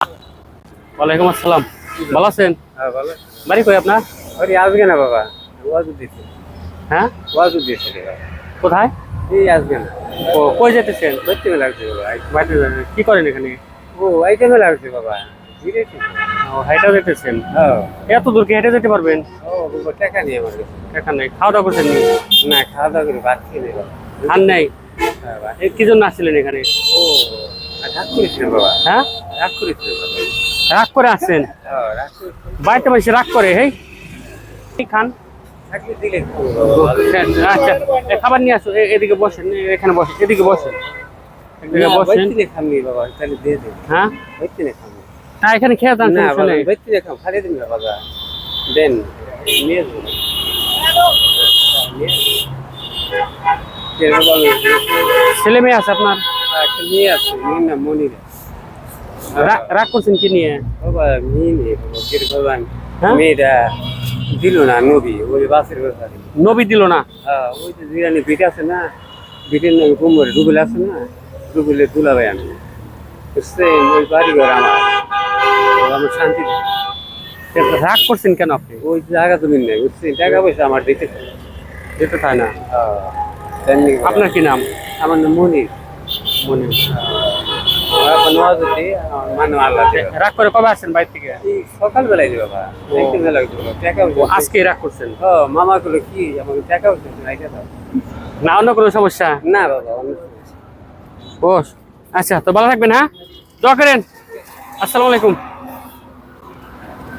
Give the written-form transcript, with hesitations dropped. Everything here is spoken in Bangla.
ওয়ালাইকুম আসসালাম। ভালো আছেন? হ্যাঁ ভালো। বাড়ি কই আপনার? ওই আসবে না বাবা, ওয়াজু দিছে। হ্যাঁ, ওয়াজু দিছে রে বাবা। কোথায়? এই আসবে না। ও, কই যেতেছেন? বইতে মেলা লাগছে বাবা। বাড়িতে কি করেন এখানে? ও আইতে মেলা লাগছে বাবা। ধীরে ধীরে। ও, হেঁটেও যেতেছেন? হ্যাঁ। এত দূর কি হেঁটে যেতে পারবেন? ও বাবা টাকা নেই আমার কাছে। এখানে খাওয়া দাওয়া করছেন নি? না খাওয়া দাওয়া করে ভাত খেয়ে নেই বাবা। খান নাই? হ্যাঁ বাবা। কি জন্য আসছিলেন এখানে? ও রাগ করেছিলেন বাবা। হ্যাঁ, রাগ করেছিলেন বাবা। রাগ করে আসছেন? হ্যাঁ রাগ করেছিলেন। বাড়িতে বসে রাগ করে? হেই, কি খান? থাকলে দিলে একটু বাবা। আচ্ছা, খাবার নিয়ে আসো, এদিকে বসেন, এখানে বসেন, এদিকে বসেন, এদিকে না বসেন। বইতে খামনি বাবা, তাহলে দিয়ে দেন। হ্যাঁ, বইতে খামনি। না এখানে খেয়ে যান, না সমস্যা বাবা নেই। বইতে খাম, খালি দিন বাবা। দেন নিয়ে যান। ছেলে মেয়ে আছে আপনার? একটা মেয়ে আছে, মেয়ের নাম মনিরা। রাগ করছেন কি নিয়ে? বাবা মেয়ে নেই বাবা, কে ভগবান হ্যাঁ? মেয়েটা দিল না নবী, ওই বাসের ব্যাপারে। নবী দিল না? হ্যাঁ ওই যে জিরানি বিট আছে না, বিটের নামে কুমরে রুবেল আছে না, রুবেলের দুলাভাই আমি বুঝছেন, ওই বাড়ি ঘর আমার শান্তি নেই। রাগ করছেন কেন আপনি? ওই জায়গা তুমি নেই বুঝছেন, টাকা পয়সা আমার দিতে চাই। যেতে চায় না? তেমনি আপনার কি নাম? আমার নাম মনির। মনে মানে আল্লাহ রাগ করে কবে আসছেন বাইরে থেকে? সকালবেলায় বাবা, দেখতে মেলা লাগছে বাবা, টাকা ও, আজকে রাগ করছেন? মামা গুলো কি আমাকে টাকা উঠছে না অন্য কোনো সমস্যা? না বাবা অন্য ও আচ্ছা, তো ভালো থাকবেন। হ্যাঁ, দোয়া করেন। আসসালামু আলাইকুম।